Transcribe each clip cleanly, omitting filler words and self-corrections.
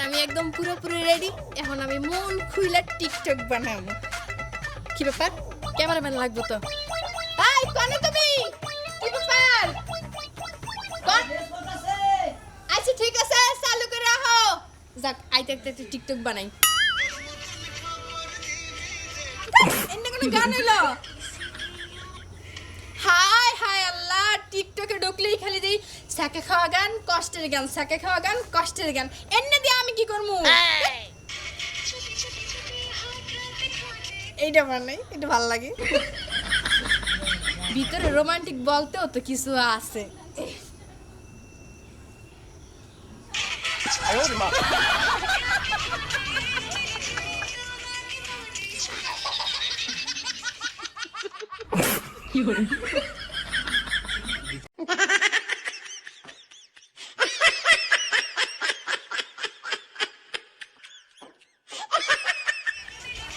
আমি একদম পুরোপুরি রেডি। এখন আমি মন খুইলা টিকটক বানাবো। কি ব্যাপার, ক্যামেরাম্যান লাগবে তো। এই কোনে তুমি, কি ব্যাপার? আচ্ছা ঠিক আছে, চালু করে রাখো। যাক, আইতে আইতে টিকটক বানাই। এনে কোনো গান এলো? হাই হাই আল্লাহ, টিকটকে ঢুকলেই খালি দেই সাকে খাওয়া গান, কষ্টের গান, সাকে খাওয়া গান, কষ্টের গান। এনে দিয়ে আমি কি করবো? এইটা বানাই, এটা ভালো লাগে। ভিতরে রোমান্টিক বলতেও তো কিছু আছে।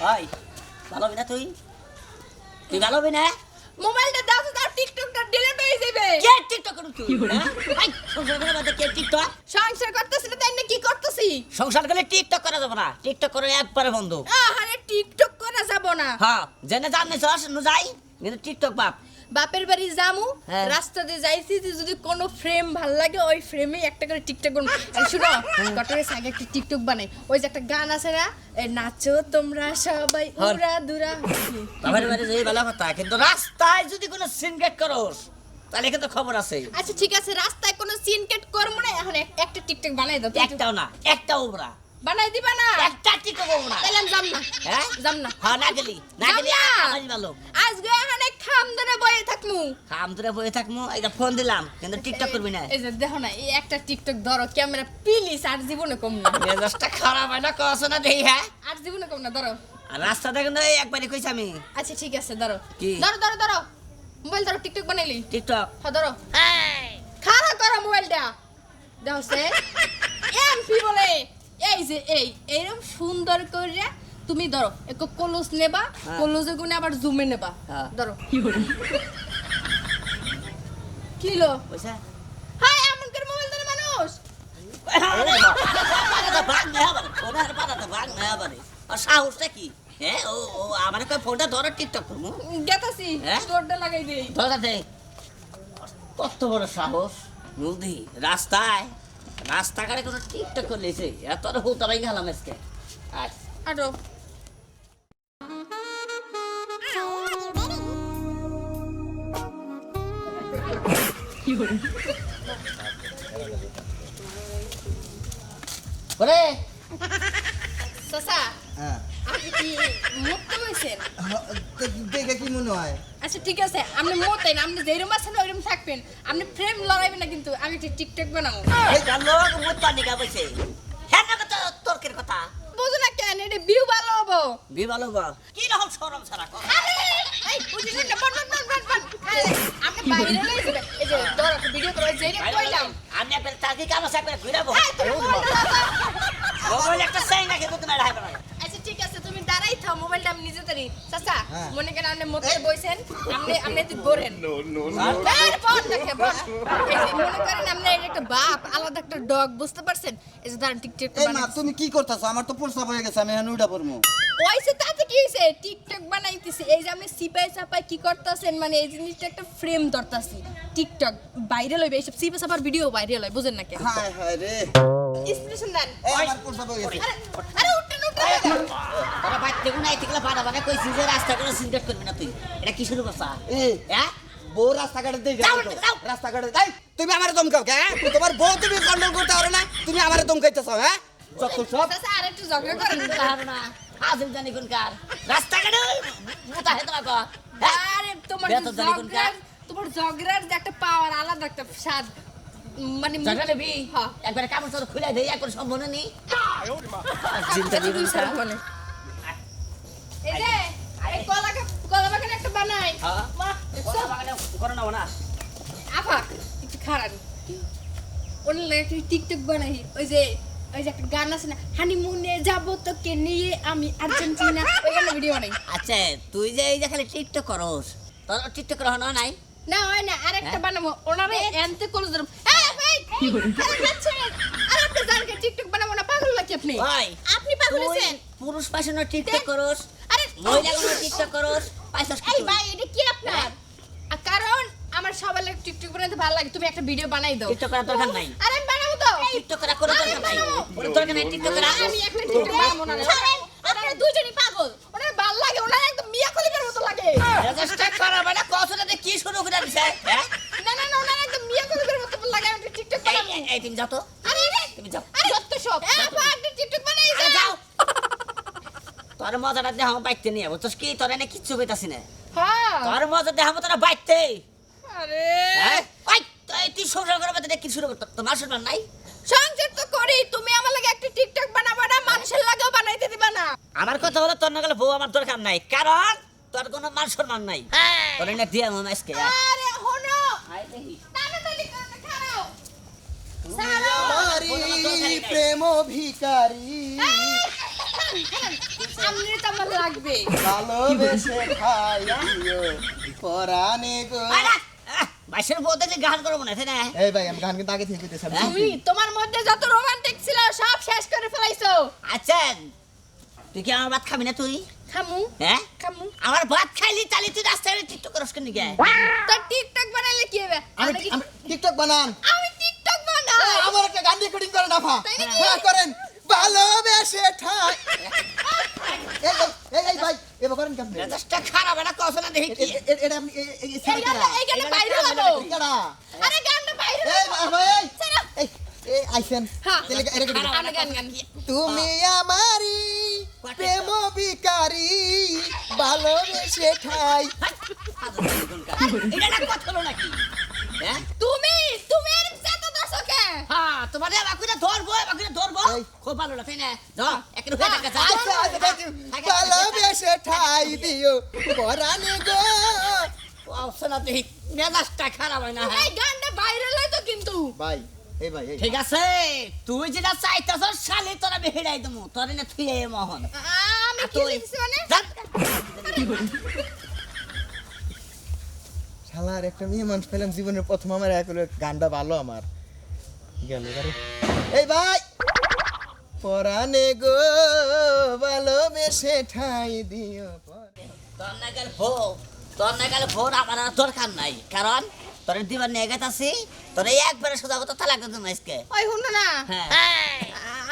ভাই ভালো হবে না তুই ভালো হবে না মোবাইলটা দাও তো, তার টিকটকটা ডিলিট হয়ে যাবে। কে টিকটক করু তুই ভাই সংসার করে বাদে কে টিকটক সংসার করতেছিস তাই না, কি করতেছি? সংসার করলে টিকটক করা যাবে না, টিকটক করে একবারে বন্ধ। আরে টিকটক করা যাব না। হ্যাঁ জেনে জানলে চস নু যাই কিন্তু টিকটক বাপ বাপের বাড়ি জামু, হ্যাঁ। রাস্তা দিয়ে যাইছি, যদি কোনো ফ্রেম ভাল লাগে ওই ফ্রেমে একটা করে টিকটক করব। আর শুনো, কটরের আগে একটা টিকটক বানাই। ওই যে একটা গান আছে না, নাচো তোমরা সবাই উড়া দুরা। বাবার বাড়ি যাই ভালো কথা, কিন্তু রাস্তায় যদি কোনো সিনগেট করস তাহলে কিন্তু খবর আছে। আচ্ছা ঠিক আছে, রাস্তায় কোনো সিন কাট করবো না। এখন একটা টিকটক বানাই দাও। একটাও না, একটাও ওবরা বানাই দিবা না? একটা টিকটক করব না। তাহলে আমি যাম না। হ্যাঁ যাম না। হ্যাঁ না গেলি যাম না। আজ ভালো আজকে এখানে খাম ধরে বয়ে থাকমু। কাম ধরে বসে থাকমু, এটা ফোন দিলাম কিন্তু টিকটক করবি না। এই যে দেখো না, এই একটা টিকটক ধরো, ক্যামেরা প্লিজ। আর জীবনে কম না, মেজাজটা খারাপ হয় না কস না দেই। হ্যাঁ আর জীবনে কম না, ধরো। আর রাস্তা দেখুন তো একবারই কইছি আমি আচ্ছা ঠিক আছে, ধরো কি? ধরো ধরো ধরো মোবাইল ধরো, টিকটক বানাইলি। টিকটক হ্যাঁ ধরো, খারাপ করো মোবাইলটা। দেখো সে এমপি বলে, এই যে এইরকম সুন্দর করে তুমি ধরো, একটু কলস নেবা, হ্যাঁ। কলসে গুনে আবার জুমে নেবা। হ্যাঁ। ধরো কি লো, পয়সা হ্যাঁ এমন করে মোবাইল ধরে মানুষ। সাহসটা কি? হ্যাঁ ও ও আমার ফোনটা ধরো টিকটক করবো গেতাছি, হ্যাঁ? তোরটা লাগাই দেই। ধরাতে কত বড় সাহস নদী রাস্তায় রাস্তাঘাটে কোনো টিকটক করলেছে এত হুতারাই গেলাম আজকে। আচ্ছা আরো ওরে চাচা, হ্যাঁ আপনি কি মুক্ত হয়েছেন? দেখে কি মনে হয়? আচ্ছা ঠিক আছে, আপনি মতেন, আপনি যেরকম আছেন ওইরকম থাকবেন। আপনি ফ্রেম লড়াইবেন না, কিন্তু আমি একটা টিকটক বানাবো। এই লোক মুত্তা নিগা বসে হ্যাঁ না কথা তর্কের কথা বুঝো না কেন, এটা ভিউ ভালো হবো। বিবালো বা কি রকম শরম ছাড়া কথা আরে এই বুঝিস না, বল বল বল বল বল। আপনি বাইরে লই যাবেন। এই যে ধর একটা ভিডিও করে যেটা কইলাম। আমি একটা তাকে কাম আছে একটা ঘুরে বল এই, তুমি মোবাইলটা দাও তো। মোবাইল একটা সাইন না কিন্তু তুমি রাখবে না। আচ্ছা ঠিক আছে, তুমি দাঁড়াই থাও, মোবাইলটা আমি নিজে ধরি। চাচা, হ্যাঁ। মনে করেন আপনি মতে বইছেন, আপনি একটু গড়েন। এই বল দেখে বল। এই যে মনে করেন আপনি একটা বাপ, আলাদা একটা ডগ, বুঝতে পারছেন? এই যে দাঁড়ান টিকটক এই মা বানাই। তুমি কি করতেছো? আমার তো প্রস্তাব হয়ে গেছে, আমি এখন উঠা পড়বো। ওইসে তাতে কি হইছে? টিকটক বানাইতেছি। এই যে আপনি সিপাই সাপাই কি করতেছেন, মানে এই জিনিসটা একটা ফ্রেম ধরতাছি। টিকটক ভাইরাল হইবে, এইসব সিপাই সাপার ভিডিও ভাইরাল হয়, বুঝেন না কেন? হায় হায় রে, ইন্সপিরেশন দেন। এই আমার প্রস্তাব হয়ে গেছে। আরে আরে উঠেন উঠেন। ওরা বাইক দেখুন এই ঠিকলা পাড়া মানে কইছি যে রাস্তা কোনো সিনকেট করবি না তুই এটা কি শুরু করছা এই হ্যাঁ বউ রাস্তাঘাটে দিয়ে যাও, গেল যাও। রাস্তাঘাটে তাই তুমি আমারে দমকাও কে? হ্যাঁ? তোমার বউ তুমি কন্ট্রোল করতে পারো না, তুমি আমারে দমকাইতেছো। হ্যাঁ যত সব চাচা আরেকটু ঝগড়া করেন। ধারণা আজিম জানি কোনকার রাস্তাঘাটে মুতা হেতো না কর আরে তোমার বেতন জানি কোন কাজ? তোমার ঝগড়ার যে একটা পাওয়ার, আলাদা একটা স্বাদ, মানে জায়গা নেবি হ্যাঁ। একবারে কাপড় চোপড় খুলে দেই একবার সব মনে নি চিন্তা দিবি দুই সাইড বলে। এই যে এই কলা বাগান একটা বানাই। হ্যাঁ বাহ, কোন বাগানে করো না না আফা একটু খারাপ ওনার একটা টিকটক বানাই। ওই যে একটা গান আছে না, হানিমুনে যাবো তোকে নিয়ে আমি আর্জেন্টিনা, ওই গানের ভিডিও বানাই। আচ্ছা তুই যে এই যে খালি টিকটক করস তোর টিকটক করা হনো নাই না হয় না, আরেকটা হ্যাঁ? বানাবো। ওনারে এনতে কলেজ ধরুন। এই ভাই, আরে আপনি জানেন টিকটক বানাবো না, পাগল নাকি আপনি? আপনি ওই আপনি পাগল তুই হয়েছেন পুরুষ পাশানো টিকটক করস আরে মহিলা কোনো টিকটক করস পাইছস কি এই তুই? ভাই এটা কি আপনার কারণ আমার সবার লাগে টিকটক বানাতে ভালো লাগে তুমি একটা ভিডিও বানাই দাও টিকটক করার দরকার নাই আরে আমি বানাবো তো টিকটক করা কোনো দরকার নাই কোনো দরকার নাই টিকটক করা আমি একটা টিকটক বানাবো না ছাড়েন আপনারা দুইজনই পাগল ওনার ভালো লাগে ওনার একদম মিয়া খলিফার মতো লাগে রেজিস্টার করা মানে কতটাতে কি শুরু করে দিছে হ্যাঁ না না না ওনার একদম মিয়া খলিফার মতো লাগে আমি একটা টিকটক বানাবো এই তুমি যাও তো আরে আরে তুমি যাও আরে যত সব আপা একটা টিকটক বানাই আরে যাও যাও তোর মজাটা দেহ বাইতে নিয়ে বুঝছস কি তোর এনে কিচ্ছু পেতাছি না হ্যাঁ তোর মজা দেহ তোরা বাইতে আরে হ্যাঁ ওই তুই সংসার করে বাদে কি শুরু করত তোমার সম্মান নাই সংসার তো করি তুমি আমার লাগে একটা টিকটক বানাবা না মানুষের লাগেও বানাইতে দিবা না আমার কথা হলো তোর নাগালে বউ আমার দরকার নাই কারণ তোর কোনো মান সম্মান নাই তোর এনে দিয়ে আমার আজকে আরে হনো তাড়াতাড়ি করে খাও আমারি প্রেম ভিখারি সামনে তো আমার লাগবে ভালোবেসে খাই দিও পরানে গো। বাইশের বউ দেখলে গান করবো না তাই না এই ভাই আমি গান কিন্তু আগে থেকে কইতেছি আমি তুমি তোমার মধ্যে যত রোমান্টিক ছিল সব শেষ করে ফেলাইছো আচ্ছা তুই কি আমার ভাত খাবি না তুই খামু হ্যাঁ খামু আমার ভাত খাইলি তাহলে তুই রাস্তায় টিকটক করস কেন গে তো টিকটক বানাইলে কি হবে আমি আমি টিকটক বানান আমি টিকটক বানাই এই, আমার একটা গান রেকর্ডিং করে না তাই নাকি? হ্যাঁ করেন ভালোবেসে ঠাই এই ভাই এবার করেন কেমন রাস্তা খারাপ না কস না দেখি কি এটা আপনি এই গানটা বাইরে হলো আরে গানটা বাইরে এই ভাই ছাড়ো। এই এই আইছেন হ্যাঁ। তাহলে এটা করি। আমি গান গান তুমি আমারি প্রেম ভিখারি ভালোবেসে ঠাই এটা না কথা হলো নাকি হ্যাঁ তুমি তুমি এর সাথে দর্শকে হ্যাঁ তোমার বাকুটা ধরবো এই। খুব ভালো লাগে না যা একটু হয়ে থাকে আচ্ছা আচ্ছা thank you। ভালোবেসে ঠাই দিও পরানে গো অপশন দেখি মেজাজটা খারাপ হয় না হ্যাঁ এই গানটা ভাইরাল হইতো কিন্তু ভাই এই ভাই এই ঠিক আছে তুই যেটা চাইতেছ শালি তোর আমি হেড়াই দেবো তোর না তুই এ মোহন আমি আর কি তুই? লিখছি মানে যান। শালার একটা মেয়ে মানুষ পেলাম জীবনের প্রথম আমার এক হলো গানটা ভালো আমার গেল এবারে এই ভাই পরানে গো ভালোবেসে ঠাই দিও তোর নাগাল ভোর আমার আর দরকার নাই কারণ তোর দিবার নিয়ে গেতাছি তোর একবারে সোজা কথা তালাক দিতাম আজকে ওই হুনো না হ্যাঁ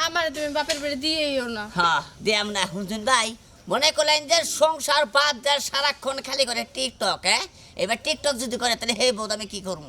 আমার তুমি বাপের বাড়ি দিয়েইও না হ্যাঁ দিয়াম না হুনজুন ভাই মনে করলেন যে সংসার বাদ দেয় সারাক্ষণ খালি করে টিকটক হ্যাঁ এবার টিকটক যদি করে তাহলে হে বৌদ আমি কি করবো